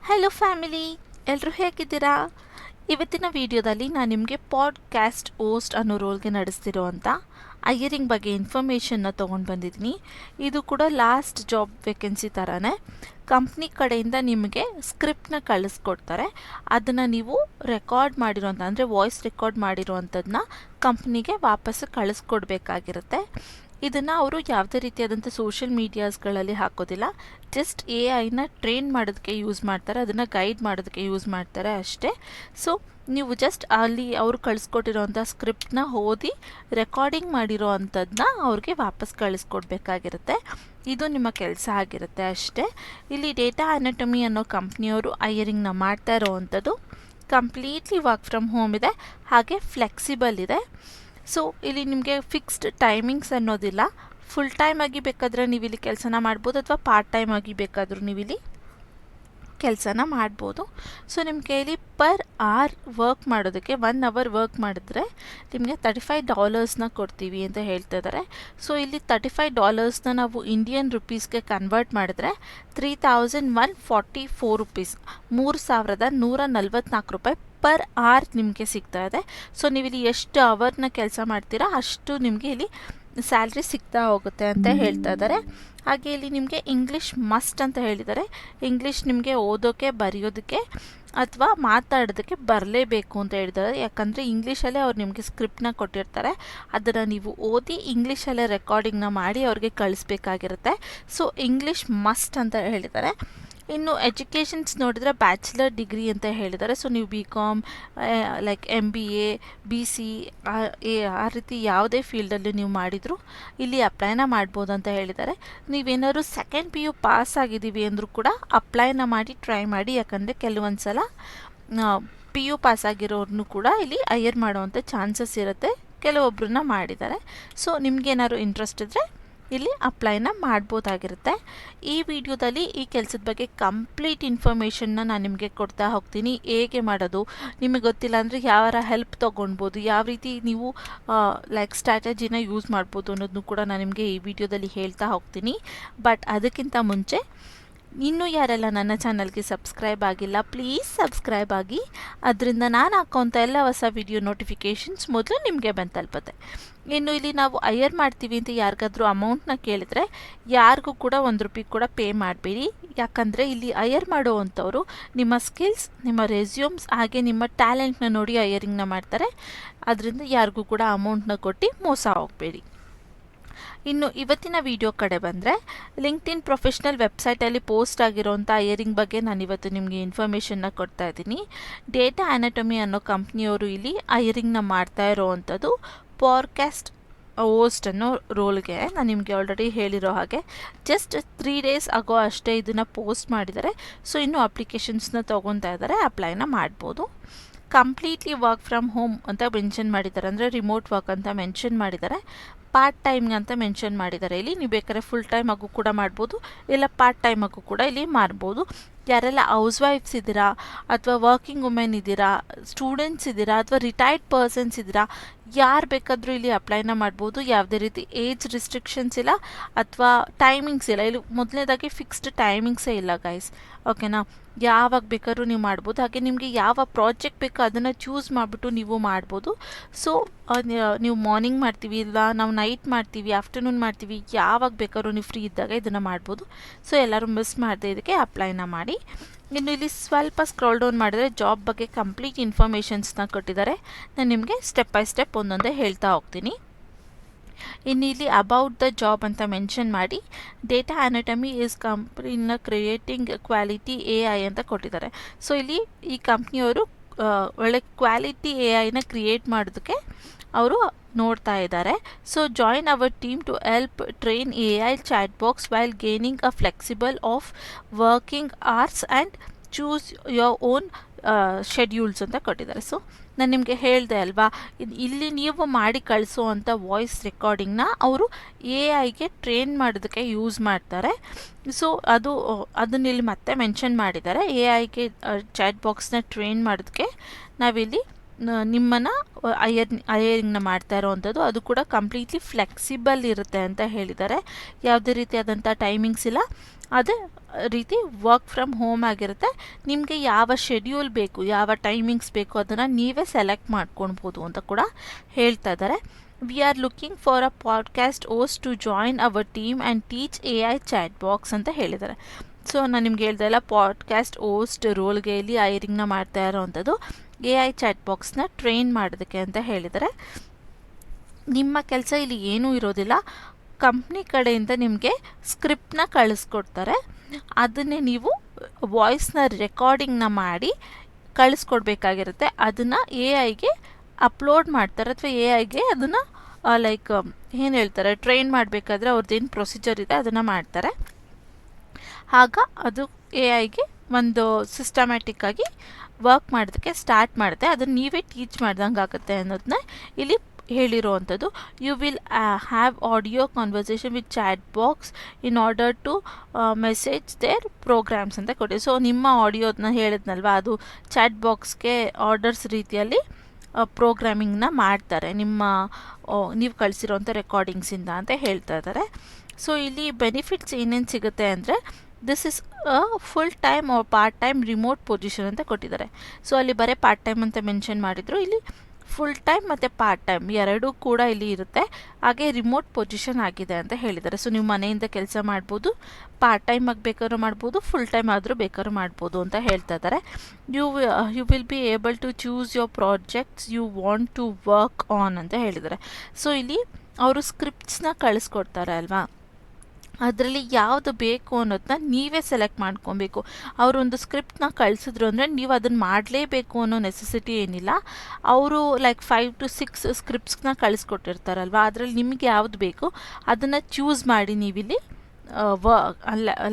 Hello family, ಎಲ್ಲರೂ ಹೇಗಿದ್ದೀರಾ? ಇವತ್ತಿನ ವಿಡಿಯೋದಲ್ಲಿ ನಾನು ನಿಮಗೆ ಪಾಡ್ಕ್ಯಾಸ್ಟ್ ಹೋಸ್ಟ್ ಅನ್ನೋ ರೋಲ್ಗೆ ನಡೆಸ್ತಿರೋ ಅಂತ ಹೈಯರಿಂಗ್ ಬಗ್ಗೆ ಇನ್ಫಾರ್ಮೇಷನ್ನ ತೊಗೊಂಡು ಬಂದಿದ್ದೀನಿ. ಇದು ಕೂಡ ಲಾಸ್ಟ್ ಜಾಬ್ ವೇಕೆನ್ಸಿ ಥರನೇ ಕಂಪ್ನಿ ಕಡೆಯಿಂದ ನಿಮಗೆ ಸ್ಕ್ರಿಪ್ಟ್ನ ಕಳಿಸ್ಕೊಡ್ತಾರೆ. ಅದನ್ನು ನೀವು ರೆಕಾರ್ಡ್ ಮಾಡಿರೋಂಥ ಅಂದರೆ ವಾಯ್ಸ್ ರೆಕಾರ್ಡ್ ಮಾಡಿರೋವಂಥದ್ದನ್ನ ಕಂಪ್ನಿಗೆ ವಾಪಸ್ಸು ಕಳಿಸ್ಕೊಡ್ಬೇಕಾಗಿರುತ್ತೆ. ಇದನ್ನು ಅವರು ಯಾವುದೇ ರೀತಿಯಾದಂಥ ಸೋಷಿಯಲ್ ಮೀಡಿಯಾಸ್ಗಳಲ್ಲಿ ಹಾಕೋದಿಲ್ಲ. ಜಸ್ಟ್ AI ಟ್ರೈನ್ ಮಾಡೋದಕ್ಕೆ ಯೂಸ್ ಮಾಡ್ತಾರೆ, ಅದನ್ನು ಗೈಡ್ ಮಾಡೋದಕ್ಕೆ ಯೂಸ್ ಮಾಡ್ತಾರೆ ಅಷ್ಟೇ. ಸೊ ನೀವು ಜಸ್ಟ್ ಅಲ್ಲಿ ಅವರು ಕಳಿಸ್ಕೊಟ್ಟಿರೋಂಥ ಸ್ಕ್ರಿಪ್ಟ್ನ ಓದಿ ರೆಕಾರ್ಡಿಂಗ್ ಮಾಡಿರೋ ಅಂಥದ್ದನ್ನ ಅವ್ರಿಗೆ ವಾಪಸ್ ಕಳಿಸ್ಕೊಡ್ಬೇಕಾಗಿರುತ್ತೆ. ಇದು ನಿಮ್ಮ ಕೆಲಸ ಆಗಿರುತ್ತೆ ಅಷ್ಟೇ. ಇಲ್ಲಿ ಡೇಟಾ ಅನಾಟಮಿ ಅನ್ನೋ ಕಂಪ್ನಿಯವರು ಹೈಯರಿಂಗ್ನ ಮಾಡ್ತಾ ಇರೋವಂಥದ್ದು ಕಂಪ್ಲೀಟ್ಲಿ ವರ್ಕ್ ಫ್ರಮ್ ಹೋಮ್ ಇದೆ, ಹಾಗೆ ಫ್ಲೆಕ್ಸಿಬಲ್ ಇದೆ. ಸೊ ಇಲ್ಲಿ ನಿಮಗೆ ಫಿಕ್ಸ್ಡ್ ಟೈಮಿಂಗ್ಸ್ ಅನ್ನೋದಿಲ್ಲ. ಫುಲ್ ಟೈಮ್ ಆಗಿ ಬೇಕಾದರೆ ನೀವು ಇಲ್ಲಿ ಕೆಲಸನ ಮಾಡ್ಬೋದು, ಅಥವಾ ಪಾರ್ಟ್ ಟೈಮ್ ಆಗಿ ಬೇಕಾದರೂ ನೀವು ಇಲ್ಲಿ ಕೆಲಸನ ಮಾಡ್ಬೋದು. ಸೊ ನಿಮ್ಮ ಕೈಲಿ ಪರ್ ಅವರ್ ವರ್ಕ್ ಮಾಡೋದಕ್ಕೆ 1 ಅವರ್ ವರ್ಕ್ ಮಾಡಿದ್ರೆ ನಿಮಗೆ $35 ಕೊಡ್ತೀವಿ ಅಂತ ಹೇಳ್ತಾ ಇದ್ದಾರೆ. ಸೊ ಇಲ್ಲಿ $35 ನಾವು ಇಂಡಿಯನ್ ರುಪೀಸ್ಗೆ ಕನ್ವರ್ಟ್ ಮಾಡಿದ್ರೆ $3,144, $3,144 ಪರ್ ಅವರ್ ನಿಮಗೆ ಸಿಗ್ತಾ ಇದೆ. ಸೊ ನೀವು ಇಲ್ಲಿ ಎಷ್ಟು ಅವರ್ನ ಕೆಲಸ ಮಾಡ್ತೀರಾ ಅಷ್ಟು ನಿಮಗೆ ಇಲ್ಲಿ ಸ್ಯಾಲ್ರಿ ಸಿಗ್ತಾ ಹೋಗುತ್ತೆ ಅಂತ ಹೇಳ್ತಾ ಇದ್ದಾರೆ. ಹಾಗೆ ಇಲ್ಲಿ ನಿಮಗೆ ಇಂಗ್ಲೀಷ್ ಮಸ್ಟ್ ಅಂತ ಹೇಳಿದ್ದಾರೆ. ಇಂಗ್ಲೀಷ್ ನಿಮಗೆ ಓದೋಕ್ಕೆ, ಬರೆಯೋದಕ್ಕೆ ಅಥವಾ ಮಾತಾಡೋದಕ್ಕೆ ಬರಲೇಬೇಕು ಅಂತ ಹೇಳಿದ್ದಾರೆ. ಯಾಕಂದರೆ ಇಂಗ್ಲೀಷಲ್ಲೇ ಅವ್ರು ನಿಮಗೆ ಸ್ಕ್ರಿಪ್ಟ್ನ ಕೊಟ್ಟಿರ್ತಾರೆ, ಅದನ್ನು ನೀವು ಓದಿ ಇಂಗ್ಲೀಷಲ್ಲೇ ರೆಕಾರ್ಡಿಂಗ್ನ ಮಾಡಿ ಅವ್ರಿಗೆ ಕಳಿಸ್ಬೇಕಾಗಿರುತ್ತೆ. ಸೊ ಇಂಗ್ಲೀಷ್ ಮಸ್ಟ್ ಅಂತ ಹೇಳಿದ್ದಾರೆ. ಇನ್ನು ಎಜುಕೇಷನ್ಸ್ ನೋಡಿದರೆ ಬ್ಯಾಚುಲರ್ ಡಿಗ್ರಿ ಅಂತ ಹೇಳಿದ್ದಾರೆ. ಸೊ ನೀವು BCom, ಲೈಕ್ MBA, BC ಆ ರೀತಿ ಯಾವುದೇ ಫೀಲ್ಡಲ್ಲಿ ನೀವು ಮಾಡಿದರೂ ಇಲ್ಲಿ ಅಪ್ಲೈನ ಮಾಡ್ಬೋದು ಅಂತ ಹೇಳಿದ್ದಾರೆ. ನೀವೇನಾದ್ರು ಸೆಕೆಂಡ್ PU ಪಾಸ್ ಆಗಿದ್ದೀವಿ ಅಂದರೂ ಕೂಡ ಅಪ್ಲೈನ ಮಾಡಿ ಟ್ರೈ ಮಾಡಿ. ಯಾಕಂದರೆ ಕೆಲವೊಂದು ಸಲ PU ಪಾಸ್ ಆಗಿರೋರ್ನು ಕೂಡ ಇಲ್ಲಿ ಹೈಯರ್ ಮಾಡುವಂಥ ಚಾನ್ಸಸ್ ಇರುತ್ತೆ. ಕೆಲವೊಬ್ಬರನ್ನ ಮಾಡಿದ್ದಾರೆ. ಸೊ ನಿಮಗೇನಾದ್ರು ಇಂಟ್ರೆಸ್ಟ್ ಇದ್ದರೆ ಇಲ್ಲಿ ಅಪ್ಲೈನ ಮಾಡ್ಬೋದಾಗಿರುತ್ತೆ. ಈ ವಿಡಿಯೋದಲ್ಲಿ ಈ ಕೆಲಸದ ಬಗ್ಗೆ ಕಂಪ್ಲೀಟ್ ಇನ್ಫಾರ್ಮೇಷನ್ನ ನಾನು ನಿಮಗೆ ಕೊಡ್ತಾ ಹೋಗ್ತೀನಿ. ಹೇಗೆ ಮಾಡೋದು, ನಿಮಗೆ ಗೊತ್ತಿಲ್ಲ ಅಂದರೆ ಯಾವ ಹೆಲ್ಪ್ ತೊಗೊಳ್ಬೋದು, ಯಾವ ರೀತಿ ನೀವು ಲೈಕ್ ಸ್ಟ್ರಾಟಜಿನ ಯೂಸ್ ಮಾಡ್ಬೋದು ಅನ್ನೋದನ್ನು ಕೂಡ ನಾನು ನಿಮಗೆ ಈ ವಿಡಿಯೋದಲ್ಲಿ ಹೇಳ್ತಾ ಹೋಗ್ತೀನಿ. ಬಟ್ ಅದಕ್ಕಿಂತ ಮುಂಚೆ ಇನ್ನೂ ಯಾರೆಲ್ಲ ನನ್ನ ಚಾನಲ್ಗೆ ಸಬ್ಸ್ಕ್ರೈಬ್ ಆಗಿಲ್ಲ, ಪ್ಲೀಸ್ ಸಬ್ಸ್ಕ್ರೈಬ್ ಆಗಿ. ಅದರಿಂದ ನಾನು ಹಾಕೋಂಥ ಎಲ್ಲ ಹೊಸ ವಿಡಿಯೋ ನೋಟಿಫಿಕೇಷನ್ಸ್ ಮೊದಲು ನಿಮಗೆ ಬಂದು ತಲುಪುತ್ತೆ. ಇನ್ನು ಇಲ್ಲಿ ನಾವು ಹೈಯರ್ ಮಾಡ್ತೀವಿ ಅಂತ ಯಾರಿಗಾದ್ರೂ ಅಮೌಂಟ್ನ ಕೇಳಿದ್ರೆ ಯಾರಿಗೂ ಕೂಡ $1 ಕೂಡ ಪೇ ಮಾಡಬೇಡಿ. ಯಾಕಂದರೆ ಇಲ್ಲಿ ಹೈಯರ್ ಮಾಡುವಂಥವ್ರು ನಿಮ್ಮ ಸ್ಕಿಲ್ಸ್, ನಿಮ್ಮ ರೆಸ್ಯೂಮ್ಸ್ ಹಾಗೆ ನಿಮ್ಮ ಟ್ಯಾಲೆಂಟ್ನ ನೋಡಿ ಹೈಯರಿಂಗ್ನ ಮಾಡ್ತಾರೆ. ಅದರಿಂದ ಯಾರಿಗೂ ಕೂಡ ಅಮೌಂಟ್ನ ಕೊಟ್ಟು ಮೋಸ ಹೋಗಬೇಡಿ. ಇನ್ನು ಇವತ್ತಿನ ವಿಡಿಯೋ ಕಡೆ ಬಂದರೆ, ಲಿಂಕ್ಡ್ಇನ್ ಪ್ರೊಫೆಷ್ನಲ್ ವೆಬ್ಸೈಟಲ್ಲಿ ಪೋಸ್ಟ್ ಆಗಿರೋಂಥ ಹೈಯರಿಂಗ್ ಬಗ್ಗೆ ನಾನು ಇವತ್ತು ನಿಮಗೆ ಇನ್ಫಾರ್ಮೇಷನ್ನ ಕೊಡ್ತಾ ಇದ್ದೀನಿ. ಡೇಟಾ ಅನಾಟಮಿ ಅನ್ನೋ ಕಂಪ್ನಿಯವರು ಇಲ್ಲಿ ಹೈಯರಿಂಗ್ನ ಮಾಡ್ತಾ ಇರೋವಂಥದ್ದು ಪಾಡ್ಕ್ಯಾಸ್ಟ್ ಹೋಸ್ಟ್ ಅನ್ನೋ ರೋಲ್ಗೆ. ನಾನು ನಿಮಗೆ ಆಲ್ರೆಡಿ ಹೇಳಿರೋ ಹಾಗೆ ಜಸ್ಟ್ 3 days ಆಗೋ ಅಷ್ಟೇ ಇದನ್ನು ಪೋಸ್ಟ್ ಮಾಡಿದ್ದಾರೆ. ಸೊ ಇನ್ನೂ ಅಪ್ಲಿಕೇಶನ್ಸ್ನ ತೊಗೊತಾ ಇದ್ದಾರೆ, ಅಪ್ಲೈನ ಮಾಡ್ಬೋದು. ಕಂಪ್ಲೀಟ್ಲಿ ವರ್ಕ್ ಫ್ರಮ್ ಹೋಮ್ ಅಂತ ಮೆನ್ಷನ್ ಮಾಡಿದ್ದಾರೆ, ಅಂದರೆ ರಿಮೋಟ್ ವರ್ಕ್ ಅಂತ ಮೆನ್ಷನ್ ಮಾಡಿದ್ದಾರೆ. ಪಾರ್ಟ್ ಟೈಮ್ಗೆ ಅಂತ ಮೆನ್ಷನ್ ಮಾಡಿದ್ದಾರೆ. ಇಲ್ಲಿ ನೀವು ಬೇಕಾದ್ರೆ ಫುಲ್ ಟೈಮ್ ಆಗು ಕೂಡ ಮಾಡ್ಬೋದು, ಇಲ್ಲ ಪಾರ್ಟ್ ಟೈಮ್ ಆಗು ಕೂಡ ಇಲ್ಲಿ ಮಾಡ್ಬೋದು. ಯಾರೆಲ್ಲ ಹೌಸ್ ವೈಫ್ಸ್ ಇದ್ದೀರಾ, ಅಥವಾ ವರ್ಕಿಂಗ್ ವುಮೆನ್ ಇದ್ದೀರಾ, ಸ್ಟೂಡೆಂಟ್ಸ್ ಇದ್ದೀರಾ, ಅಥವಾ ರಿಟೈರ್ಡ್ ಪರ್ಸನ್ಸ್ ಇದ್ದೀರಾ, ಯಾರು ಬೇಕಾದರೂ ಇಲ್ಲಿ ಅಪ್ಲೈನ ಮಾಡ್ಬೋದು. ಯಾವುದೇ ರೀತಿ ಏಜ್ ರಿಸ್ಟ್ರಿಕ್ಷನ್ಸ್ ಇಲ್ಲ ಅಥವಾ ಟೈಮಿಂಗ್ಸ್ ಇಲ್ಲ. ಇಲ್ಲಿ ಮೊದಲನೇದಾಗಿ ಫಿಕ್ಸ್ಡ್ ಟೈಮಿಂಗ್ಸೇ ಇಲ್ಲ ಗೈಸ್, ಓಕೆನಾ. ಯಾವಾಗ ಬೇಕಾದ್ರೂ ನೀವು ಮಾಡ್ಬೋದು. ಹಾಗೆ ನಿಮಗೆ ಯಾವ ಪ್ರಾಜೆಕ್ಟ್ ಬೇಕೋ ಅದನ್ನು ಚೂಸ್ ಮಾಡಿಬಿಟ್ಟು ನೀವು ಮಾಡ್ಬೋದು. ಸೊ ನೀವು ಮಾರ್ನಿಂಗ್ ಮಾಡ್ತೀವಿ, ಇಲ್ಲ ನಾವು ನೈಟ್ ಮಾಡ್ತೀವಿ, ಆಫ್ಟರ್ನೂನ್ ಮಾಡ್ತೀವಿ, ಯಾವಾಗ ಬೇಕಾದ್ರೂ ನೀವು ಫ್ರೀ ಇದ್ದಾಗ ಇದನ್ನು ಮಾಡ್ಬೋದು. ಸೊ ಎಲ್ಲರೂ ಮಿಸ್ ಮಾಡದೆ ಇದಕ್ಕೆ ಅಪ್ಲೈನ ಮಾಡಿ. ಇನ್ನು ಇಲ್ಲಿ ಸ್ವಲ್ಪ ಸ್ಕ್ರೋಲ್ ಡೌನ್ ಮಾಡಿದ್ರೆ ಜಾಬ್ ಬಗ್ಗೆ ಕಂಪ್ಲೀಟ್ ಇನ್ಫಾರ್ಮೇಷನ್ಸ್ನ ಕೊಟ್ಟಿದ್ದಾರೆ. ನಾನು ನಿಮಗೆ ಸ್ಟೆಪ್ ಬೈ ಸ್ಟೆಪ್ ಒಂದೊಂದೇ ಹೇಳ್ತಾ ಹೋಗ್ತೀನಿ. ಇನ್ನು ಇಲ್ಲಿ ಅಬೌಟ್ ದ ಜಾಬ್ ಅಂತ ಮೆನ್ಷನ್ ಮಾಡಿ ಡೇಟಾ ಅನಾಟಮಿ ಈಸ್ ಕಂಪ್ನಿನ ಕ್ರಿಯೇಟಿಂಗ್ ಕ್ವಾಲಿಟಿ AI ಅಂತ ಕೊಟ್ಟಿದ್ದಾರೆ. ಸೊ ಇಲ್ಲಿ ಈ ಕಂಪ್ನಿಯವರು ಒಳ್ಳೆ ಕ್ವಾಲಿಟಿ AIನ ಕ್ರಿಯೇಟ್ ಮಾಡೋದಕ್ಕೆ ಅವರು ನೋಡ್ತಾ ಇದ್ದಾರೆ. So join our team to help train AI chat box while gaining a flexible of working hours and choose your own schedules ಅಂತ ಕೊಟ್ಟಿದ್ದಾರೆ. ಸೊ ನಾನು ನಿಮಗೆ ಹೇಳಿದೆ ಅಲ್ವಾ, ಇಲ್ಲಿ ನೀವು ಮಾಡಿ ಕಳಿಸೋವಂಥ ವಾಯ್ಸ್ ರೆಕಾರ್ಡಿಂಗ್ನ ಅವರು AIಗೆ ಟ್ರೈನ್ ಮಾಡೋದಕ್ಕೆ ಯೂಸ್ ಮಾಡ್ತಾರೆ. ಸೊ ಅದನ್ನ ಇಲ್ಲಿ ಮತ್ತೆ ಮೆನ್ಷನ್ ಮಾಡಿದ್ದಾರೆ. AIಗೆ ಚಾಟ್ ಬಾಕ್ಸ್ನ ಟ್ರೈನ್ ಮಾಡೋದಕ್ಕೆ ನಾವಿಲ್ಲಿ ನಿಮ್ಮನ್ನು ಹೈಯರಿಂಗ್ನ ಮಾಡ್ತಾ ಇರೋವಂಥದ್ದು. ಅದು ಕೂಡ ಕಂಪ್ಲೀಟ್ಲಿ ಫ್ಲೆಕ್ಸಿಬಲ್ ಇರುತ್ತೆ ಅಂತ ಹೇಳಿದ್ದಾರೆ. ಯಾವುದೇ ರೀತಿಯಾದಂಥ ಟೈಮಿಂಗ್ಸ್ ಇಲ್ಲ, ಅದೇ ರೀತಿ ವರ್ಕ್ ಫ್ರಮ್ ಹೋಮ್ ಆಗಿರುತ್ತೆ. ನಿಮಗೆ ಯಾವ ಶೆಡ್ಯೂಲ್ ಬೇಕು, ಯಾವ ಟೈಮಿಂಗ್ಸ್ ಬೇಕು ಅದನ್ನು ನೀವೇ ಸೆಲೆಕ್ಟ್ ಮಾಡ್ಕೊಳ್ಬೋದು ಅಂತ ಕೂಡ ಹೇಳ್ತಾ ಇದ್ದಾರೆ. We are looking for a podcast host to join our team and teach AI chat box ಅಂತ ಹೇಳಿದ್ದಾರೆ. ಸೊ ನಾನು ನಿಮ್ಗೆ ಹೇಳ್ತಾ ಇಲ್ಲ, ಪಾಡ್ಕಾಸ್ಟ್ ಹೋಸ್ಟ್ ರೋಲ್ಗೆ ಇಲ್ಲಿ ಹೈರಿಂಗ್ನ ಮಾಡ್ತಾ ಇರೋವಂಥದ್ದು AI ಚಾಟ್ ಬಾಕ್ಸ್ನ ಟ್ರೈನ್ ಮಾಡೋದಕ್ಕೆ ಅಂತ ಹೇಳಿದ್ದಾರೆ. ನಿಮ್ಮ ಕೆಲಸ ಇಲ್ಲಿ ಏನೂ ಇರೋದಿಲ್ಲ, ಕಂಪ್ನಿ ಕಡೆಯಿಂದ ನಿಮಗೆ ಸ್ಕ್ರಿಪ್ಟ್ನ ಕಳಿಸ್ಕೊಡ್ತಾರೆ. ಅದನ್ನೇ ನೀವು ವಾಯ್ಸ್ನ ರೆಕಾರ್ಡಿಂಗ್ನ ಮಾಡಿ ಕಳಿಸ್ಕೊಡ್ಬೇಕಾಗಿರುತ್ತೆ. ಅದನ್ನು AI ಅಪ್ಲೋಡ್ ಮಾಡ್ತಾರೆ, ಅಥವಾ AI ಅದನ್ನು ಲೈಕ್ ಏನು ಹೇಳ್ತಾರೆ, ಟ್ರೈನ್ ಮಾಡಬೇಕಾದ್ರೆ ಅವ್ರದ್ದೇನು ಪ್ರೊಸೀಜರ್ ಇದೆ ಅದನ್ನು ಮಾಡ್ತಾರೆ. ಆಗ ಅದು AI ಒಂದು ಸಿಸ್ಟಮ್ಯಾಟಿಕ್ಕಾಗಿ ವರ್ಕ್ ಮಾಡೋದಕ್ಕೆ ಸ್ಟಾರ್ಟ್ ಮಾಡುತ್ತೆ. ಅದನ್ನು ನೀವೇ ಟೀಚ್ ಮಾಡ್ದಂಗೆ ಆಗುತ್ತೆ ಅನ್ನೋದನ್ನ ಇಲ್ಲಿ ಹೇಳಿರೋವಂಥದ್ದು. You will have audio conversation with chat box in order to message their programs ಅಂತ ಕೊಡಿ. ಸೊ ನಿಮ್ಮ ಆಡಿಯೋದನ್ನ ಹೇಳಿದ್ನಲ್ವ, ಅದು ಚಾಟ್ ಬಾಕ್ಸ್ಗೆ ಆರ್ಡರ್ಸ್ ರೀತಿಯಲ್ಲಿ ಪ್ರೋಗ್ರಾಮಿಂಗ್ನ ಮಾಡ್ತಾರೆ ನೀವು ಕಳಿಸಿರೋಂಥ ರೆಕಾರ್ಡಿಂಗ್ಸಿಂದ ಅಂತ ಹೇಳ್ತಾ ಇದ್ದಾರೆ. ಸೊ ಇಲ್ಲಿ ಬೆನಿಫಿಟ್ಸ್ ಏನೇನು ಸಿಗುತ್ತೆ ಅಂದರೆ, this is a full time are part time remote position ಅಂತ ಕೊಟ್ಟಿದ್ದಾರೆ. ಸೊ ಅಲ್ಲಿ ಬರೀ ಪಾರ್ಟ್ ಟೈಮ್ ಅಂತ ಮೆನ್ಷನ್ ಮಾಡಿದರು, ಇಲ್ಲಿ ಫುಲ್ ಟೈಮ್ ಮತ್ತು ಪಾರ್ಟ್ ಟೈಮ್ ಎರಡೂ ಕೂಡ ಇಲ್ಲಿ ಇರುತ್ತೆ. ಹಾಗೆ ರಿಮೋಟ್ ಪೊಸಿಷನ್ ಆಗಿದೆ ಅಂತ ಹೇಳಿದ್ದಾರೆ. ಸೊ ನೀವು ಮನೆಯಿಂದ ಕೆಲಸ ಮಾಡ್ಬೋದು, ಪಾರ್ಟ್ ಟೈಮ್ ಆಗಿ ಬೇಕಾದ್ರೂ ಮಾಡ್ಬೋದು, ಫುಲ್ ಟೈಮ್ ಆದರೂ ಬೇಕಾದ್ರೂ ಮಾಡ್ಬೋದು ಅಂತ ಹೇಳ್ತಾ ಇದ್ದಾರೆ. You will be able to choose your projects you want to work on ಅಂತ ಹೇಳಿದ್ದಾರೆ. ಸೊ ಇಲ್ಲಿ ಅವರು ಸ್ಕ್ರಿಪ್ಟ್ಸ್ನ ಕಳಿಸ್ಕೊಡ್ತಾರೆ ಅಲ್ವಾ, ಅದರಲ್ಲಿ ಯಾವುದು ಬೇಕು ಅನ್ನೋದನ್ನ ನೀವೇ ಸೆಲೆಕ್ಟ್ ಮಾಡ್ಕೊಬೇಕು. ಅವರೊಂದು ಸ್ಕ್ರಿಪ್ಟ್ನ ಕಳಿಸಿದ್ರು ಅಂದರೆ ನೀವು ಅದನ್ನು ಮಾಡಲೇಬೇಕು ಅನ್ನೋ ನೆಸೆಸಿಟಿ ಏನಿಲ್ಲ. ಅವರು ಲೈಕ್ 5 to 6 ಸ್ಕ್ರಿಪ್ಟ್ಸ್ನ ಕಳಿಸ್ಕೊಟ್ಟಿರ್ತಾರಲ್ವ, ಅದರಲ್ಲಿ ನಿಮಗೆ ಯಾವುದು ಬೇಕು ಅದನ್ನು ಚೂಸ್ ಮಾಡಿ ನೀವಿಲ್ಲಿ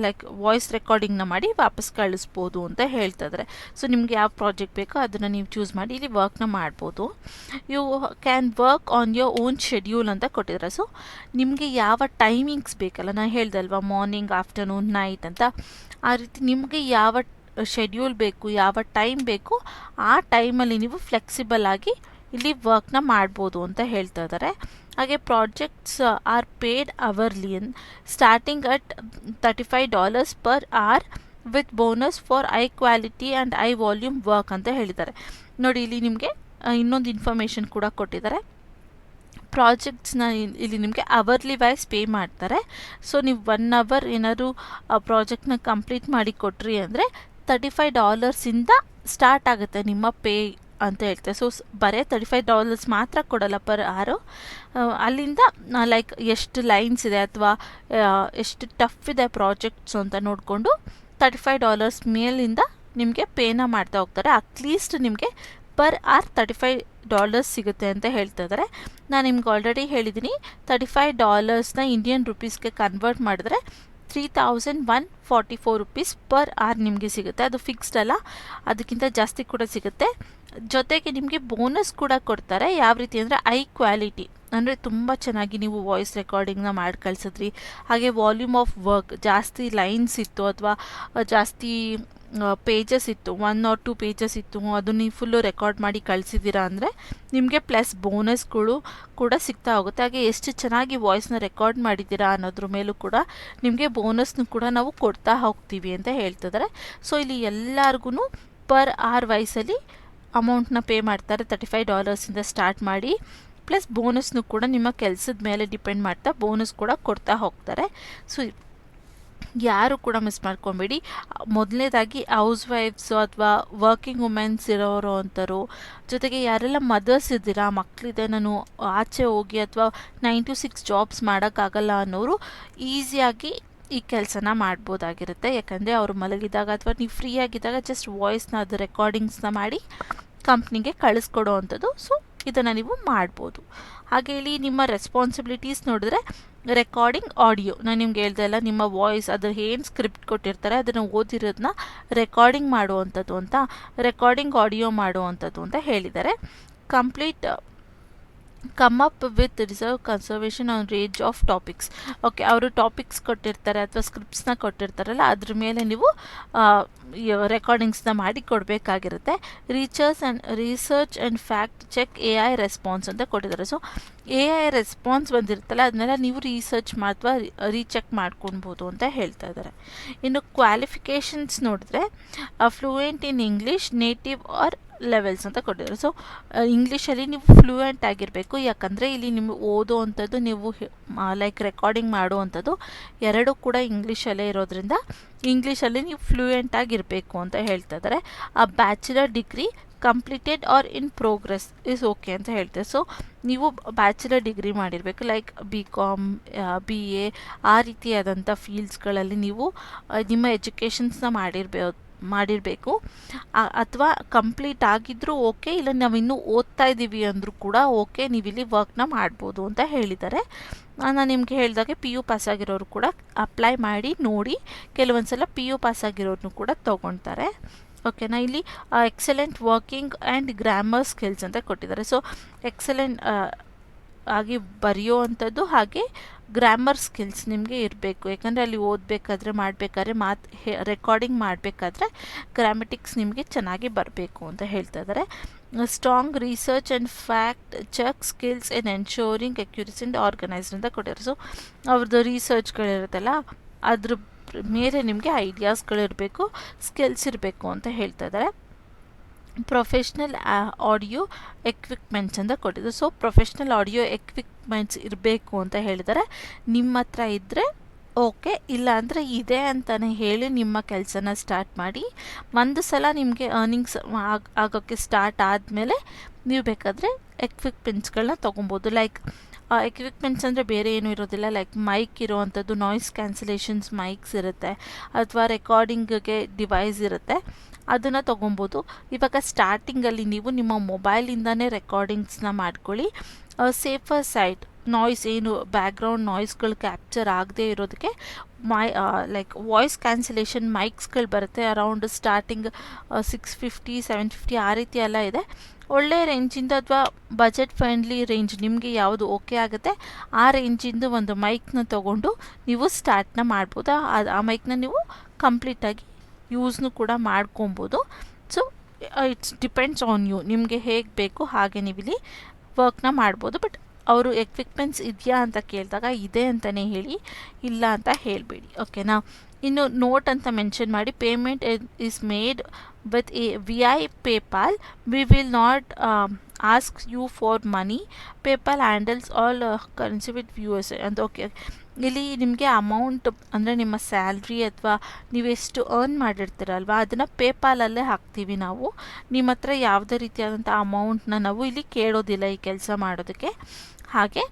ಲೈಕ್ ವಾಯ್ಸ್ ರೆಕಾರ್ಡಿಂಗ್ನ ಮಾಡಿ ವಾಪಸ್ ಕಳಿಸ್ಬೋದು ಅಂತ ಹೇಳ್ತಾ ಇದ್ದಾರೆ. ಸೊ ನಿಮಗೆ ಯಾವ ಪ್ರಾಜೆಕ್ಟ್ ಬೇಕೋ ಅದನ್ನು ನೀವು ಚೂಸ್ ಮಾಡಿ ಇಲ್ಲಿ ವರ್ಕ್ನ ಮಾಡ್ಬೋದು. You can work on your own schedule ಅಂತ ಕೊಟ್ಟಿದ್ದಾರೆ. ಸೊ ನಿಮಗೆ ಯಾವ ಟೈಮಿಂಗ್ಸ್ ಬೇಕಲ್ಲ, ನಾನು ಹೇಳ್ದಲ್ವಾ ಮಾರ್ನಿಂಗ್, ಆಫ್ಟರ್ನೂನ್, ನೈಟ್ ಅಂತ, ಆ ರೀತಿ ನಿಮಗೆ ಯಾವ ಶೆಡ್ಯೂಲ್ ಬೇಕು, ಯಾವ ಟೈಮ್ ಬೇಕು, ಆ ಟೈಮಲ್ಲಿ ನೀವು ಫ್ಲೆಕ್ಸಿಬಲ್ ಆಗಿ ಇಲ್ಲಿ ವರ್ಕ್ನ ಮಾಡ್ಬೋದು ಅಂತ ಹೇಳ್ತಾ ಇದ್ದಾರೆ. ಹಾಗೆ projects are paid hourly starting at $35 per hour with bonus for high quality and high volume work ಅಂತ ಹೇಳಿದ್ದಾರೆ. ನೋಡಿ, ಇಲ್ಲಿ ನಿಮಗೆ ಇನ್ನೊಂದು ಇನ್ಫಾರ್ಮೇಷನ್ ಕೂಡ ಕೊಟ್ಟಿದ್ದಾರೆ. ಪ್ರಾಜೆಕ್ಟ್ಸ್ನ ಇಲ್ಲಿ ನಿಮಗೆ ಅವರ್ಲಿ ವೈಸ್ ಪೇ ಮಾಡ್ತಾರೆ. ಸೊ ನೀವು 1 hour ಏನಾದರೂ ಪ್ರಾಜೆಕ್ಟ್ನ ಕಂಪ್ಲೀಟ್ ಮಾಡಿ ಕೊಟ್ರಿ ಅಂದರೆ $35 ಸ್ಟಾರ್ಟ್ ಆಗುತ್ತೆ ನಿಮ್ಮ ಪೇ ಅಂತ ಹೇಳ್ತಾರೆ. ಸೊ ಬರೀ $35 ಮಾತ್ರ ಕೊಡಲ್ಲ ಪರ್ ಅವರು, ಅಲ್ಲಿಂದ ಲೈಕ್ ಎಷ್ಟು ಲೈನ್ಸ್ ಇದೆ ಅಥವಾ ಎಷ್ಟು ಟಫ್ ಇದೆ ಪ್ರಾಜೆಕ್ಟ್ಸ್ ಅಂತ ನೋಡಿಕೊಂಡು $35 ಮೇಲಿಂದ ನಿಮಗೆ ಪೇನ ಮಾಡ್ತಾ ಹೋಗ್ತಾರೆ. ಅಟ್ಲೀಸ್ಟ್ ನಿಮಗೆ ಪರ್ ಅವರ್ $35 ಸಿಗುತ್ತೆ ಅಂತ ಹೇಳ್ತಾ ಇದ್ದಾರೆ. ನಾನು ನಿಮ್ಗೆ ಆಲ್ರೆಡಿ ಹೇಳಿದ್ದೀನಿ, $35ನ ಇಂಡಿಯನ್ ರುಪೀಸ್ಗೆ ಕನ್ವರ್ಟ್ ಮಾಡಿದ್ರೆ 3,144 rupees ಪರ್ ಅವರ್ ನಿಮಗೆ ಸಿಗುತ್ತೆ. ಅದು ಫಿಕ್ಸ್ಡ್ ಅಲ್ಲ, ಅದಕ್ಕಿಂತ ಜಾಸ್ತಿ ಕೂಡ ಸಿಗುತ್ತೆ. ಜೊತೆಗೆ ನಿಮಗೆ ಬೋನಸ್ ಕೂಡ ಕೊಡ್ತಾರೆ. ಯಾವ ರೀತಿ ಅಂದರೆ ಐ ಕ್ವಾಲಿಟಿ ಅಂದರೆ ತುಂಬ ಚೆನ್ನಾಗಿ ನೀವು ವಾಯ್ಸ್ ರೆಕಾರ್ಡಿಂಗ್ನ ಮಾಡಿ ಕಳಿಸಿದ್ರಿ, ಹಾಗೆ ವಾಲ್ಯೂಮ್ ಆಫ್ ವರ್ಕ್ ಜಾಸ್ತಿ ಲೈನ್ಸ್ ಇತ್ತು ಅಥವಾ ಜಾಸ್ತಿ ಪೇಜಸ್ ಇತ್ತು, 1 or 2 ಪೇಜಸ್ ಇತ್ತು, ಅದು ನೀವು ಫುಲ್ಲು ರೆಕಾರ್ಡ್ ಮಾಡಿ ಕಳಿಸಿದ್ದೀರಾ ಅಂದರೆ ನಿಮಗೆ ಪ್ಲಸ್ ಬೋನಸ್ಗಳು ಕೂಡ ಸಿಗ್ತಾ ಹೋಗುತ್ತೆ. ಹಾಗೆ ಎಷ್ಟು ಚೆನ್ನಾಗಿ ವಾಯ್ಸ್ನ ರೆಕಾರ್ಡ್ ಮಾಡಿದ್ದೀರಾ ಅನ್ನೋದ್ರ ಮೇಲೂ ಕೂಡ ನಿಮಗೆ ಬೋನಸ್ನು ಕೂಡ ನಾವು ಕೊಡ್ತಾ ಹೋಗ್ತೀವಿ ಅಂತ ಹೇಳ್ತಿದ್ದಾರೆ. ಸೊ ಇಲ್ಲಿ ಎಲ್ಲರಿಗೂ ಪರ್ ಅವರ್ ವೈಸಲ್ಲಿ ಅಮೌಂಟ್ನ ಪೇ ಮಾಡ್ತಾರೆ. $35 ಸ್ಟಾರ್ಟ್ ಮಾಡಿ ಪ್ಲಸ್ ಬೋನಸ್ನು ಕೂಡ ನಿಮ್ಮ ಕೆಲಸದ ಮೇಲೆ ಡಿಪೆಂಡ್ ಮಾಡ್ತಾ ಬೋನಸ್ ಕೂಡ ಕೊಡ್ತಾ ಹೋಗ್ತಾರೆ. ಸೊ ಯಾರು ಕೂಡ ಮಿಸ್ ಮಾಡ್ಕೊಬೇಡಿ. ಮೊದಲನೇದಾಗಿ ಹೌಸ್ ವೈಫ್ಸು ಅಥವಾ ವರ್ಕಿಂಗ್ ವುಮೆನ್ಸ್ ಇರೋರು ಅಂಥರು, ಜೊತೆಗೆ ಯಾರೆಲ್ಲ ಮದರ್ಸ್ ಇದ್ದೀರಾ, ಮಕ್ಕಳಿದೆ, ನಾನು ಆಚೆ ಹೋಗಿ ಅಥವಾ 9 to 6 ಜಾಬ್ಸ್ ಮಾಡೋಕ್ಕಾಗಲ್ಲ ಅನ್ನೋರು ಈಸಿಯಾಗಿ ಈ ಕೆಲಸನ ಮಾಡ್ಬೋದಾಗಿರುತ್ತೆ. ಯಾಕಂದರೆ ಅವರು ಮಲಗಿದಾಗ ಅಥವಾ ನೀವು ಫ್ರೀ ಆಗಿದ್ದಾಗ ಜಸ್ಟ್ ವಾಯ್ಸ್ನ ಅದು ರೆಕಾರ್ಡಿಂಗ್ಸ್ನ ಮಾಡಿ ಕಂಪ್ನಿಗೆ ಕಳಿಸ್ಕೊಡೋ ಅಂಥದ್ದು. ಸೊ ಇದನ್ನು ನೀವು ಮಾಡ್ಬೋದು. ಹಾಗೆ ಇಲ್ಲಿ ನಿಮ್ಮ ರೆಸ್ಪಾನ್ಸಿಬಿಲಿಟೀಸ್ ನೋಡಿದ್ರೆ ರೆಕಾರ್ಡಿಂಗ್ ಆಡಿಯೋ, ನಾನು ನಿಮ್ಗೆ ಹೇಳ್ದೆ ಅಲ್ಲ, ನಿಮ್ಮ ವಾಯ್ಸ್ ಅದು ಏನು ಸ್ಕ್ರಿಪ್ಟ್ ಕೊಟ್ಟಿರ್ತಾರೆ ಅದನ್ನು ಓದಿರೋದನ್ನ ರೆಕಾರ್ಡಿಂಗ್ ಮಾಡುವಂಥದ್ದು ಅಂತ, ರೆಕಾರ್ಡಿಂಗ್ ಆಡಿಯೋ ಮಾಡುವಂಥದ್ದು ಅಂತ ಹೇಳಿದ್ದಾರೆ. Complete come up with reserve conservation on range of topics. Okay, ಅವರು ಟಾಪಿಕ್ಸ್ ಕೊಟ್ಟಿರ್ತಾರೆ ಅಥವಾ ಸ್ಕ್ರಿಪ್ಟ್ಸ್ನ ಕೊಟ್ಟಿರ್ತಾರಲ್ಲ, ಅದ್ರ ಮೇಲೆ ನೀವು ರೆಕಾರ್ಡಿಂಗ್ಸ್ನ ಮಾಡಿ ಕೊಡಬೇಕಾಗಿರುತ್ತೆ. Research and fact check AI response ಅಂತ ಕೊಟ್ಟಿದ್ದಾರೆ. ಸೊ AI ರೆಸ್ಪಾನ್ಸ್ ಬಂದಿರುತ್ತಲ್ಲ, ಅದನ್ನೆಲ್ಲ ನೀವು ರಿಸರ್ಚ್ ಅಥವಾ ರೀಚೆಕ್ ಮಾಡ್ಕೊಳ್ಬೋದು ಅಂತ ಹೇಳ್ತಾ ಇದ್ದಾರೆ. ಇನ್ನು ಕ್ವಾಲಿಫಿಕೇಷನ್ಸ್ ನೋಡಿದ್ರೆ fluent in English native or levels ಅಂತ ಕೊಟ್ಟಿದ್ದಾರೆ. ಸೊ ಇಂಗ್ಲೀಷಲ್ಲಿ ನೀವು ಫ್ಲೂಯೆಂಟ್ ಆಗಿರಬೇಕು, ಯಾಕಂದರೆ ಇಲ್ಲಿ ನಿಮಗೆ ಓದೋ ಅಂಥದ್ದು, ನೀವು ಲೈಕ್ ರೆಕಾರ್ಡಿಂಗ್ ಮಾಡುವಂಥದ್ದು ಎರಡೂ ಕೂಡ ಇಂಗ್ಲೀಷಲ್ಲೇ ಇರೋದ್ರಿಂದ ಇಂಗ್ಲೀಷಲ್ಲಿ ನೀವು ಫ್ಲೂಯೆಂಟ್ ಆಗಿರಬೇಕು ಅಂತ ಹೇಳ್ತಾ ಇದ್ದಾರೆ. A bachelor degree completed or in progress is okay ಅಂತ ಹೇಳ್ತಾರೆ. ಸೊ ನೀವು ಬ್ಯಾಚುಲರ್ ಡಿಗ್ರಿ ಮಾಡಿರಬೇಕು, ಲೈಕ್ BCom BA ಆ ರೀತಿಯಾದಂಥ ಫೀಲ್ಡ್ಸ್ಗಳಲ್ಲಿ ನೀವು ನಿಮ್ಮ ಎಜುಕೇಷನ್ಸ್ನ ಮಾಡಿರಬೇಕು. ಅಥವಾ ಕಂಪ್ಲೀಟ್ ಆಗಿದ್ರೂ ಓಕೆ, ಇಲ್ಲ ನಾವು ಇನ್ನೂ ಓದ್ತಾ ಇದ್ದೀವಿ ಅಂದರೂ ಕೂಡ ಓಕೆ, ನೀವಿಲ್ಲಿ ವರ್ಕ್ನ ಮಾಡ್ಬೋದು ಅಂತ ಹೇಳಿದ್ದಾರೆ. ನಾನು ನಿಮಗೆ ಹೇಳಿದಾಗೆ PU ಪಾಸ್ ಆಗಿರೋರು ಕೂಡ ಅಪ್ಲೈ ಮಾಡಿ ನೋಡಿ. ಕೆಲವೊಂದು ಸಲ PU ಪಾಸ್ ಆಗಿರೋರನ್ನು ಕೂಡ ತೊಗೊಳ್ತಾರೆ. ಓಕೆನಾ. ಇಲ್ಲಿ excellent working and grammar skills ಅಂತ ಕೊಟ್ಟಿದ್ದಾರೆ. ಸೊ ಎಕ್ಸಲೆಂಟ್ ಆಗಿ ಬರೆಯೋ ಅಂಥದ್ದು, ಹಾಗೆ ಗ್ರಾಮರ್ ಸ್ಕಿಲ್ಸ್ ನಿಮಗೆ ಇರಬೇಕು. ಯಾಕಂದರೆ ಅಲ್ಲಿ ಓದಬೇಕಾದ್ರೆ ಮಾಡಬೇಕಾದ್ರೆ ರೆಕಾರ್ಡಿಂಗ್ ಮಾಡಬೇಕಾದ್ರೆ ಗ್ರಾಮೆಟಿಕ್ಸ್ ನಿಮಗೆ ಚೆನ್ನಾಗಿ ಬರಬೇಕು ಅಂತ ಹೇಳ್ತಾ ಇದ್ದಾರೆ. Strong research and fact check skills in ensuring accuracy and organised ಅಂತ ಕೊಟ್ಟಿದ್ದಾರೆ. ಸೊ ಅವ್ರದ್ದು ರಿಸರ್ಚ್ಗಳಿರುತ್ತಲ್ಲ, ಅದ್ರ ಮೇಲೆ ನಿಮಗೆ ಐಡಿಯಾಸ್ಗಳಿರಬೇಕು, ಸ್ಕಿಲ್ಸ್ ಇರಬೇಕು ಅಂತ ಹೇಳ್ತಾ ಇದ್ದಾರೆ. ಪ್ರೊಫೆಷ್ನಲ್ ಆಡಿಯೋ ಎಕ್ವಿಪ್ಮೆಂಟ್ಸ್ ಅಂತ ಕೊಟ್ಟಿದ್ದು. ಸೊ ಪ್ರೊಫೆಷ್ನಲ್ ಆಡಿಯೋ ಎಕ್ವಿಪ್ಮೆಂಟ್ಸ್ ಇರಬೇಕು ಅಂತ ಹೇಳಿದ್ದಾರೆ. ನಿಮ್ಮ ಹತ್ರ ಇದ್ದರೆ ಓಕೆ, ಇಲ್ಲ ಅಂದರೆ ಇದೆ ಅಂತಲೇ ಹೇಳಿ ನಿಮ್ಮ ಕೆಲಸನ ಸ್ಟಾರ್ಟ್ ಮಾಡಿ. ಒಂದು ಸಲ ನಿಮಗೆ ಅರ್ನಿಂಗ್ಸ್ ಆಗೋಕ್ಕೆ ಸ್ಟಾರ್ಟ್ ಆದಮೇಲೆ ನೀವು ಬೇಕಾದರೆ ಎಕ್ವಿಪ್ಮೆಂಟ್ಸ್ಗಳನ್ನ ತೊಗೊಬೋದು. ಲೈಕ್ ಎಕ್ವಿಪ್ಮೆಂಟ್ಸ್ ಅಂದರೆ ಬೇರೆ ಏನೂ ಇರೋದಿಲ್ಲ, ಲೈಕ್ ಮೈಕ್ ಇರೋವಂಥದ್ದು, ನಾಯ್ಸ್ ಕ್ಯಾನ್ಸಲೇಷನ್ಸ್ ಮೈಕ್ಸ್ ಇರುತ್ತೆ, ಅಥವಾ ರೆಕಾರ್ಡಿಂಗ್ಗೆ ಡಿವೈಸ್ ಇರುತ್ತೆ, ಅದನ್ನು ತೊಗೊಬೋದು. ಇವಾಗ ಸ್ಟಾರ್ಟಿಂಗಲ್ಲಿ ನೀವು ನಿಮ್ಮ ಮೊಬೈಲಿಂದನೇ ರೆಕಾರ್ಡಿಂಗ್ಸ್ನ ಮಾಡ್ಕೊಳ್ಳಿ. ಸೇಫರ್ ಸೈಡ್ ನಾಯ್ಸ್, ಏನು ಬ್ಯಾಕ್ಗ್ರೌಂಡ್ ನಾಯ್ಸ್ಗಳು ಕ್ಯಾಪ್ಚರ್ ಆಗದೆ ಇರೋದಕ್ಕೆ ಲೈಕ್ ವಾಯ್ಸ್ ಕ್ಯಾನ್ಸಲೇಷನ್ ಮೈಕ್ಸ್ಗಳು ಬರುತ್ತೆ. ಅರೌಂಡ್ ಸ್ಟಾರ್ಟಿಂಗ್ 650 750 ಆ ರೀತಿ ಎಲ್ಲ ಇದೆ. ಒಳ್ಳೆ ರೇಂಜಿಂದ ಅಥವಾ ಬಜೆಟ್ ಫ್ರೆಂಡ್ಲಿ ರೇಂಜ್ ನಿಮಗೆ ಯಾವುದು ಓಕೆ ಆಗುತ್ತೆ ಆ ರೇಂಜಿಂದು ಒಂದು ಮೈಕ್ನ ತೊಗೊಂಡು ನೀವು ಸ್ಟಾರ್ಟ್ನ ಮಾಡ್ಬೋದು. ಆ ಮೈಕ್ನ ನೀವು ಕಂಪ್ಲೀಟಾಗಿ ಯೂಸ್ನು ಕೂಡ ಮಾಡ್ಕೊಬೋದು. So it's depends on you, ನಿಮಗೆ ಹೇಗೆ ಬೇಕು ಹಾಗೆ ನೀವಿಲ್ಲಿ ವರ್ಕ್ನ ಮಾಡ್ಬೋದು. ಬಟ್ ಅವರು ಎಕ್ವಿಪ್ಮೆಂಟ್ಸ್ ಇದೆಯಾ ಅಂತ ಕೇಳಿದಾಗ ಇದೆ ಅಂತಲೇ ಹೇಳಿ, ಇಲ್ಲ ಅಂತ ಹೇಳಬೇಡಿ. ಓಕೆನಾ. ಇನ್ನು ನೋಟ್ ಅಂತ ಮೆನ್ಷನ್ ಮಾಡಿ, payment is made with via PayPal. We will not ask you for money. PayPal handles all currency with USA ಅಂತ. ಓಕೆ, ಇಲ್ಲಿ ನಿಮಗೆ ಅಮೌಂಟ್ ಅಂದರೆ ನಿಮ್ಮ ಸ್ಯಾಲ್ರಿ ಅಥವಾ ನೀವೆಷ್ಟು ಅರ್ನ್ ಮಾಡಿರ್ತೀರಲ್ವ ಅದನ್ನು ಪೇಪಾಲಲ್ಲೇ ಹಾಕ್ತೀವಿ ನಾವು. ನಿಮ್ಮ ಹತ್ರ ಯಾವುದೇ ರೀತಿಯಾದಂಥ ಅಮೌಂಟ್ನ ನಾವು ಇಲ್ಲಿ ಕೇಳೋದಿಲ್ಲ ಈ ಕೆಲಸ ಮಾಡೋದಕ್ಕೆ. ಹಾಗೆ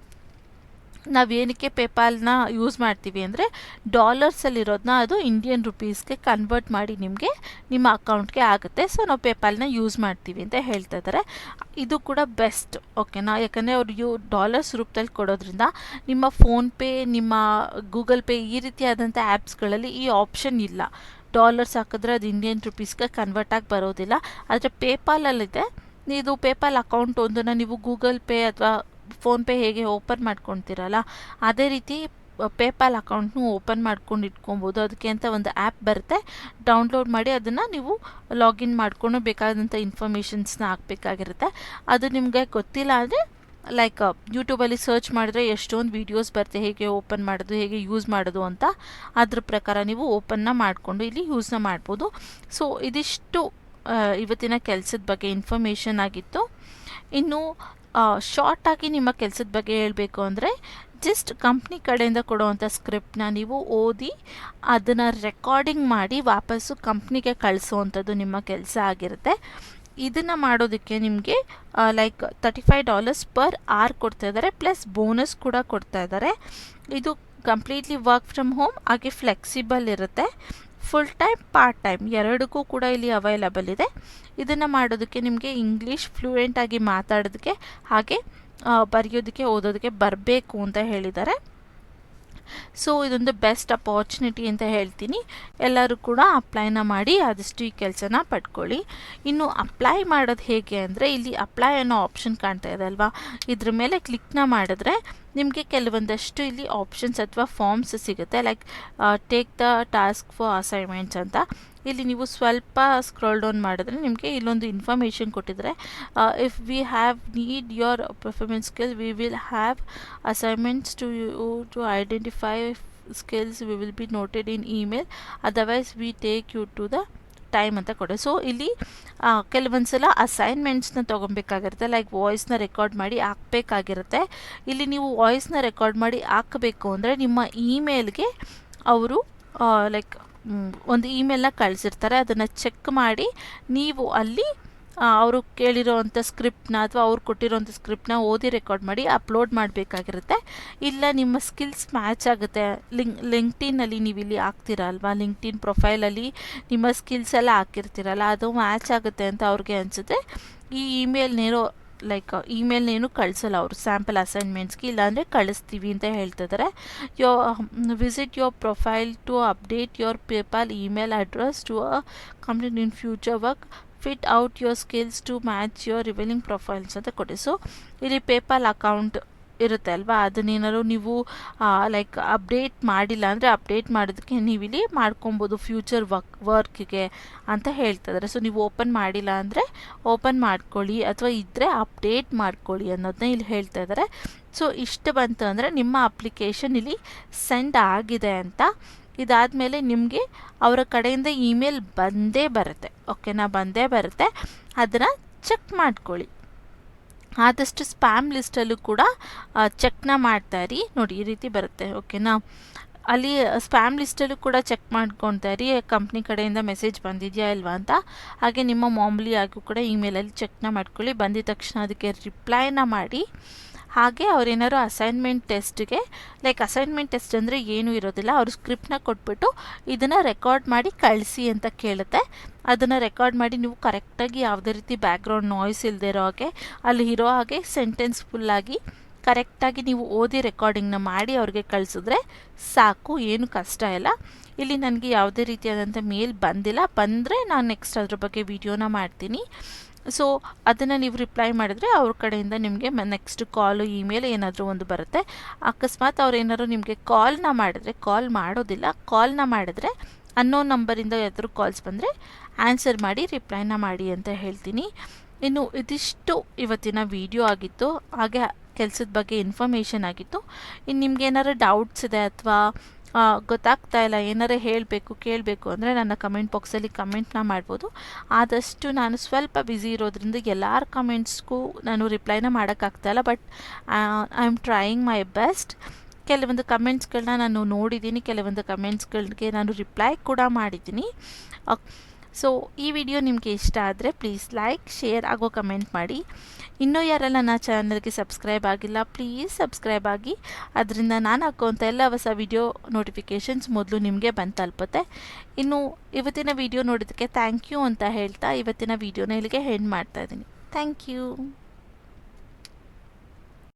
ನಾವೇನಕ್ಕೆ ಪೇಪಾಲ್ನ ಯೂಸ್ ಮಾಡ್ತೀವಿ ಅಂದರೆ ಡಾಲರ್ಸಲ್ಲಿರೋದನ್ನ ಅದು ಇಂಡಿಯನ್ ರುಪೀಸ್ಗೆ ಕನ್ವರ್ಟ್ ಮಾಡಿ ನಿಮಗೆ ನಿಮ್ಮ ಅಕೌಂಟ್ಗೆ ಆಗುತ್ತೆ. ಸೊ ನಾವು ಪೇಪಾಲ್ನ ಯೂಸ್ ಮಾಡ್ತೀವಿ ಅಂತ ಹೇಳ್ತಾ ಇದ್ದಾರೆ. ಇದು ಕೂಡ ಬೆಸ್ಟ್. ಓಕೆನಾ. ಯಾಕಂದರೆ ಅವರು ಡಾಲರ್ಸ್ ರೂಪದಲ್ಲಿ ಕೊಡೋದ್ರಿಂದ ನಿಮ್ಮ ಫೋನ್ಪೇ, ನಿಮ್ಮ ಗೂಗಲ್ ಪೇ ಈ ರೀತಿಯಾದಂಥ ಆ್ಯಪ್ಸ್ಗಳಲ್ಲಿ ಈ ಆಪ್ಷನ್ ಇಲ್ಲ. ಡಾಲರ್ಸ್ ಹಾಕಿದ್ರೆ ಅದು ಇಂಡಿಯನ್ ರುಪೀಸ್ಗೆ ಕನ್ವರ್ಟ್ ಆಗಿ ಬರೋದಿಲ್ಲ. ಆದರೆ ಪೇಪಾಲಲ್ಲಿದೆ. ಇದು ಪೇಪಾಲ್ ಅಕೌಂಟ್ ಒಂದನ್ನು ನೀವು ಗೂಗಲ್ ಪೇ ಅಥವಾ ಫೋನ್ಪೇ ಹೇಗೆ ಓಪನ್ ಮಾಡ್ಕೊತೀರಲ್ಲ ಅದೇ ರೀತಿ ಪೇಪಾಲ್ ಅಕೌಂಟ್ನು ಓಪನ್ ಮಾಡ್ಕೊಂಡು ಇಟ್ಕೊಬೋದು. ಅದಕ್ಕೆ ಅಂತ ಒಂದು ಆ್ಯಪ್ ಬರುತ್ತೆ, ಡೌನ್ಲೋಡ್ ಮಾಡಿ ಅದನ್ನು ನೀವು ಲಾಗಿನ್ ಮಾಡಿಕೊಂಡು ಬೇಕಾದಂಥ ಇನ್ಫಾರ್ಮೇಷನ್ಸ್ನ ಹಾಕಬೇಕಾಗಿರುತ್ತೆ. ಅದು ನಿಮಗೆ ಗೊತ್ತಿಲ್ಲ ಅಂದರೆ ಲೈಕ್ ಯೂಟ್ಯೂಬಲ್ಲಿ ಸರ್ಚ್ ಮಾಡಿದ್ರೆ ಎಷ್ಟೊಂದು ವೀಡಿಯೋಸ್ ಬರುತ್ತೆ ಹೇಗೆ ಓಪನ್ ಮಾಡೋದು, ಹೇಗೆ ಯೂಸ್ ಮಾಡೋದು ಅಂತ. ಅದ್ರ ಪ್ರಕಾರ ನೀವು ಓಪನ್ನ ಮಾಡಿಕೊಂಡು ಇಲ್ಲಿ ಯೂಸ್ನ ಮಾಡ್ಬೋದು. ಸೊ ಇದಿಷ್ಟು ಇವತ್ತಿನ ಕೆಲಸದ ಬಗ್ಗೆ ಇನ್ಫಾರ್ಮೇಷನ್ ಆಗಿತ್ತು. ಇನ್ನು ಶಾರ್ಟಾಗಿ ನಿಮ್ಮ ಕೆಲಸದ ಬಗ್ಗೆ ಹೇಳಬೇಕು ಅಂದರೆ ಜಸ್ಟ್ ಕಂಪ್ನಿ ಕಡೆಯಿಂದ ಕೊಡುವಂಥ ಸ್ಕ್ರಿಪ್ಟ್ನ ನೀವು ಓದಿ ಅದನ್ನು ರೆಕಾರ್ಡಿಂಗ್ ಮಾಡಿ ವಾಪಸ್ಸು ಕಂಪ್ನಿಗೆ ಕಳಿಸೋವಂಥದ್ದು ನಿಮ್ಮ ಕೆಲಸ ಆಗಿರುತ್ತೆ. ಇದನ್ನು ಮಾಡೋದಕ್ಕೆ ನಿಮಗೆ ಲೈಕ್ $35 ಪರ್ ಅವರ್ ಕೊಡ್ತಾ ಇದ್ದಾರೆ, ಪ್ಲಸ್ ಬೋನಸ್ ಕೂಡ ಕೊಡ್ತಾ ಇದ್ದಾರೆ. ಇದು ಕಂಪ್ಲೀಟ್ಲಿ ವರ್ಕ್ ಫ್ರಮ್ ಹೋಮ್, ಹಾಗೆ ಫ್ಲೆಕ್ಸಿಬಲ್ ಇರುತ್ತೆ. ಫುಲ್ ಟೈಮ್ ಪಾರ್ಟ್ ಟೈಮ್ ಎರಡಕ್ಕೂ ಕೂಡ ಇಲ್ಲಿ ಅವೈಲಬಲ್ ಇದೆ. ಇದನ್ನು ಮಾಡೋದಕ್ಕೆ ನಿಮಗೆ ಇಂಗ್ಲೀಷ್ ಫ್ಲೂಯೆಂಟಾಗಿ ಮಾತಾಡೋದಕ್ಕೆ ಹಾಗೆ ಬರೆಯೋದಕ್ಕೆ ಓದೋದಕ್ಕೆ ಬರಬೇಕು ಅಂತ ಹೇಳಿದ್ದಾರೆ. ಸೊ ಇದೊಂದು ಬೆಸ್ಟ್ ಅಪಾರ್ಚುನಿಟಿ ಅಂತ ಹೇಳ್ತೀನಿ. ಎಲ್ಲರೂ ಕೂಡ ಅಪ್ಲೈನ ಮಾಡಿ ಆದಷ್ಟು ಈ ಕೆಲಸನ ಪಡ್ಕೊಳ್ಳಿ. ಇನ್ನು ಅಪ್ಲೈ ಮಾಡೋದು ಹೇಗೆ ಅಂದರೆ, ಇಲ್ಲಿ ಅಪ್ಲೈ ಅನ್ನೋ ಆಪ್ಷನ್ ಕಾಣ್ತಾ ಇದೆ ಅಲ್ವಾ, ಇದ್ರ ಮೇಲೆ ಕ್ಲಿಕ್ನ ಮಾಡಿದ್ರೆ ನಿಮಗೆ ಕೆಲವೊಂದಷ್ಟು ಇಲ್ಲಿ ಆಪ್ಷನ್ಸ್ ಅಥವಾ ಫಾರ್ಮ್ಸ್ ಸಿಗುತ್ತೆ. Like take the task for assignments ಅಂತ. ಇಲ್ಲಿ ನೀವು ಸ್ವಲ್ಪ ಸ್ಕ್ರೋಲ್ ಡೌನ್ ಮಾಡಿದ್ರೆ ನಿಮಗೆ ಇಲ್ಲೊಂದು ಇನ್ಫಾರ್ಮೇಷನ್ ಕೊಟ್ಟಿದ್ದಾರೆ. If we have need your performance skill we will have assignments to you to identify skills we will be noted in email, otherwise we take you to the time ಅಂತ ಕೊಡೆ. So ಇಲ್ಲಿ ಕೆಲವೊಂದು ಸಲ ಅಸೈನ್ಮೆಂಟ್ಸ್ನ ತೊಗೊಬೇಕಾಗಿರುತ್ತೆ, like ವಾಯ್ಸ್ನ record ಮಾಡಿ ಹಾಕಬೇಕಾಗಿರುತ್ತೆ. ಇಲ್ಲಿ ನೀವು ವಾಯ್ಸ್ನ record ಮಾಡಿ ಹಾಕಬೇಕು ಅಂದರೆ ನಿಮ್ಮ ಇಮೇಲ್ಗೆ ಅವರು ಲೈಕ್ ಒಂದು ಇಮೇಲ್ನ ಕಳಿಸಿರ್ತಾರೆ. ಅದನ್ನು ಚೆಕ್ ಮಾಡಿ ನೀವು ಅಲ್ಲಿ ಅವರು ಕೇಳಿರೋವಂಥ ಸ್ಕ್ರಿಪ್ಟ್ನ ಅಥವಾ ಅವ್ರು ಕೊಟ್ಟಿರೋವಂಥ ಸ್ಕ್ರಿಪ್ಟ್ನ ಓದಿ ರೆಕಾರ್ಡ್ ಮಾಡಿ ಅಪ್ಲೋಡ್ ಮಾಡಬೇಕಾಗಿರುತ್ತೆ. ಇಲ್ಲ ನಿಮ್ಮ ಸ್ಕಿಲ್ಸ್ ಮ್ಯಾಚ್ ಆಗುತ್ತೆ, ಲಿಂಕ್ಡ್ಇನ್ನಲ್ಲಿ ನೀವು ಇಲ್ಲಿ ಹಾಕ್ತೀರ ಅಲ್ವಾ, ಲಿಂಕ್ಡ್ಇನ್ ಪ್ರೊಫೈಲಲ್ಲಿ ನಿಮ್ಮ ಸ್ಕಿಲ್ಸ್ ಎಲ್ಲ ಹಾಕಿರ್ತೀರಲ್ಲ, ಅದು ಮ್ಯಾಚ್ ಆಗುತ್ತೆ ಅಂತ ಅವ್ರಿಗೆ ಅನಿಸುತ್ತೆ, ಈ ಇಮೇಲ್ನೇನೋ ಲೈಕ್ ಇಮೇಲ್ನೇನು ಕಳಿಸಲ್ಲ ಅವರು ಸ್ಯಾಂಪಲ್ ಅಸೈನ್ಮೆಂಟ್ಸ್ಗೆ, ಇಲ್ಲಾಂದರೆ ಕಳಿಸ್ತೀವಿ ಅಂತ ಹೇಳ್ತಿದ್ದಾರೆ. Visit your profile to update your PayPal email address to a complete in future work, fit out your skills to match your revealing profiles ಅಂತ ಕೊಡಿ. ಸೊ ಇಲ್ಲಿ ಪೇಪಾಲ್ ಅಕೌಂಟ್ ಇರುತ್ತೆ ಅಲ್ವಾ, ಅದನ್ನೇನಾದ್ರು ನೀವು ಲೈಕ್ ಅಪ್ಡೇಟ್ ಮಾಡಿಲ್ಲ ಅಂದರೆ ಅಪ್ಡೇಟ್ ಮಾಡೋದಕ್ಕೆ ನೀವಿಲ್ಲಿ ಮಾಡ್ಕೊಬೋದು ಫ್ಯೂಚರ್ ವರ್ಕಿಗೆ ಅಂತ ಹೇಳ್ತಿದ್ದಾರೆ. ಸೊ ನೀವು ಓಪನ್ ಮಾಡಿಲ್ಲ ಅಂದರೆ ಓಪನ್ ಮಾಡ್ಕೊಳ್ಳಿ, ಅಥವಾ ಇದ್ದರೆ ಅಪ್ಡೇಟ್ ಮಾಡ್ಕೊಳ್ಳಿ ಅನ್ನೋದನ್ನ ಇಲ್ಲಿ ಹೇಳ್ತಾ ಇದ್ದಾರೆ. ಸೊ ಇಷ್ಟು ಬಂತು ಅಂದರೆ ನಿಮ್ಮ ಅಪ್ಲಿಕೇಶನ್ ಇಲ್ಲಿ ಸೆಂಡ್ ಆಗಿದೆ ಅಂತ. ಇದಾದಮೇಲೆ ನಿಮಗೆ ಅವರ ಕಡೆಯಿಂದ ಇಮೇಲ್ ಬಂದೇ ಬರುತ್ತೆ, ಓಕೆನಾ, ಬಂದೇ ಬರುತ್ತೆ. ಅದನ್ನು ಚೆಕ್ ಮಾಡ್ಕೊಳ್ಳಿ. ಆದಷ್ಟು ಸ್ಪ್ಯಾಮ್ ಲಿಸ್ಟಲ್ಲೂ ಕೂಡ ಚೆಕ್ನ ಮಾಡ್ತಾ ಇರಿ. ನೋಡಿ ಈ ರೀತಿ ಬರುತ್ತೆ, ಓಕೆನಾ. ಅಲ್ಲಿ ಸ್ಪ್ಯಾಮ್ ಲಿಸ್ಟಲ್ಲೂ ಕೂಡ ಚೆಕ್ ಮಾಡ್ಕೊತಾ ಇರಿ, ಕಂಪ್ನಿ ಕಡೆಯಿಂದ ಮೆಸೇಜ್ ಬಂದಿದೆಯಾ ಇಲ್ವಾ ಅಂತ. ಹಾಗೆ ನಿಮ್ಮ ಮಾಮೂಲಿ ಆಗೂ ಕೂಡ ಇಮೇಲಲ್ಲಿ ಚೆಕ್ನ ಮಾಡ್ಕೊಳ್ಳಿ. ಬಂದಿದ ತಕ್ಷಣ ಅದಕ್ಕೆ ರಿಪ್ಲೈನ ಮಾಡಿ. ಹಾಗೆ ಅವ್ರೇನಾದ್ರು ಅಸೈನ್ಮೆಂಟ್ ಟೆಸ್ಟ್ಗೆ, ಲೈಕ್ ಅಸೈನ್ಮೆಂಟ್ ಟೆಸ್ಟ್ ಅಂದರೆ ಏನೂ ಇರೋದಿಲ್ಲ, ಅವರು ಸ್ಕ್ರಿಪ್ಟ್ನ ಕೊಟ್ಬಿಟ್ಟು ಇದನ್ನು ರೆಕಾರ್ಡ್ ಮಾಡಿ ಕಳಿಸಿ ಅಂತ ಕೇಳುತ್ತೆ. ಅದನ್ನು ರೆಕಾರ್ಡ್ ಮಾಡಿ ನೀವು ಕರೆಕ್ಟಾಗಿ ಯಾವುದೇ ರೀತಿ ಬ್ಯಾಕ್ಗ್ರೌಂಡ್ ನಾಯ್ಸ್ ಇಲ್ಲದೆ ಇರೋ ಹಾಗೆ, ಅಲ್ಲಿ ಇರೋ ಹಾಗೆ ಸೆಂಟೆನ್ಸ್ ಫುಲ್ಲಾಗಿ ಕರೆಕ್ಟಾಗಿ ನೀವು ಓದಿ ರೆಕಾರ್ಡಿಂಗ್ನ ಮಾಡಿ ಅವ್ರಿಗೆ ಕಳಿಸಿದ್ರೆ ಸಾಕು, ಏನು ಕಷ್ಟ ಇಲ್ಲ. ಇಲ್ಲಿ ನನಗೆ ಯಾವುದೇ ರೀತಿಯಾದಂಥ ಮೇಲ್ ಬಂದಿಲ್ಲ, ಬಂದರೆ ನಾನು ನೆಕ್ಸ್ಟ್ ಅದ್ರ ಬಗ್ಗೆ ವಿಡಿಯೋನ ಮಾಡ್ತೀನಿ. ಸೊ ಅದನ್ನು ನೀವು ರಿಪ್ಲೈ ಮಾಡಿದರೆ ಅವ್ರ ಕಡೆಯಿಂದ ನಿಮಗೆ ನೆಕ್ಸ್ಟ್ ಕಾಲು ಇಮೇಲ್ ಏನಾದರೂ ಒಂದು ಬರುತ್ತೆ. ಅಕಸ್ಮಾತ್ ಅವ್ರು ಏನಾದ್ರು ನಿಮಗೆ ಕಾಲ್ನ ಮಾಡಿದ್ರೆ, ಕಾಲ್ ಮಾಡೋದಿಲ್ಲ, ಕಾಲ್ನ ಮಾಡಿದ್ರೆ ಅನ್ನೋನ್ ನಂಬರಿಂದ ಯಾವ್ದಾದ್ರು ಕಾಲ್ಸ್ ಬಂದರೆ ಆನ್ಸರ್ ಮಾಡಿ ರಿಪ್ಲೈನ ಮಾಡಿ ಅಂತ ಹೇಳ್ತೀನಿ. ಇನ್ನು ಇದಿಷ್ಟು ಇವತ್ತಿನ ವಿಡಿಯೋ ಆಗಿತ್ತು, ಹಾಗೆ ಕೆಲಸದ ಬಗ್ಗೆ ಇನ್ಫಾರ್ಮೇಷನ್ ಆಗಿತ್ತು. ಇನ್ನು ನಿಮ್ಗೆ ಏನಾದ್ರು ಡೌಟ್ಸ್ ಇದೆ ಅಥವಾ ಗೊತ್ತಾಗ್ತಾ ಇಲ್ಲ, ಏನಾರು ಹೇಳಬೇಕು ಕೇಳಬೇಕು ಅಂದರೆ ನನ್ನ ಕಮೆಂಟ್ ಬಾಕ್ಸಲ್ಲಿ ಕಮೆಂಟ್ನ ಮಾಡ್ಬೋದು. ಆದಷ್ಟು ನಾನು ಸ್ವಲ್ಪ ಬ್ಯುಸಿ ಇರೋದ್ರಿಂದ ಎಲ್ಲರ ಕಮೆಂಟ್ಸ್ಗೂ ನಾನು ರಿಪ್ಲೈನ ಮಾಡೋಕ್ಕಾಗ್ತಾಯಿಲ್ಲ, but I am trying my best. ಕೆಲವೊಂದು ಕಮೆಂಟ್ಸ್ಗಳನ್ನ ನಾನು ನೋಡಿದ್ದೀನಿ, ಕೆಲವೊಂದು ಕಮೆಂಟ್ಸ್ಗಳಿಗೆ ನಾನು ರಿಪ್ಲೈ ಕೂಡ ಮಾಡಿದ್ದೀನಿ. ಸೊ ಈ ವಿಡಿಯೋ ನಿಮಗೆ ಇಷ್ಟ ಆದರೆ ಪ್ಲೀಸ್ ಲೈಕ್, ಶೇರ್ ಆಗೋ ಕಮೆಂಟ್ ಮಾಡಿ. ಇನ್ನೂ ಯಾರೆಲ್ಲ ನನ್ನ ಚಾನಲ್ಗೆ ಸಬ್ಸ್ಕ್ರೈಬ್ ಆಗಿಲ್ಲ ಪ್ಲೀಸ್ ಸಬ್ಸ್ಕ್ರೈಬ್ ಆಗಿ, ಅದರಿಂದ ನಾನು ಹಾಕೋಂಥ ಎಲ್ಲ ಹೊಸ ವಿಡಿಯೋ ನೋಟಿಫಿಕೇಷನ್ಸ್ ಮೊದಲು ನಿಮಗೆ ಬಂದು ತಲುಪುತ್ತೆ. ಇನ್ನು ಇವತ್ತಿನ ವಿಡಿಯೋ ನೋಡೋದಕ್ಕೆ ಥ್ಯಾಂಕ್ ಯು ಅಂತ ಹೇಳ್ತಾ ಇವತ್ತಿನ ವಿಡಿಯೋನ ಇಲ್ಲಿಗೆ ಎಂಡ್ ಮಾಡ್ತಾ ಇದ್ದೀನಿ. Thank you.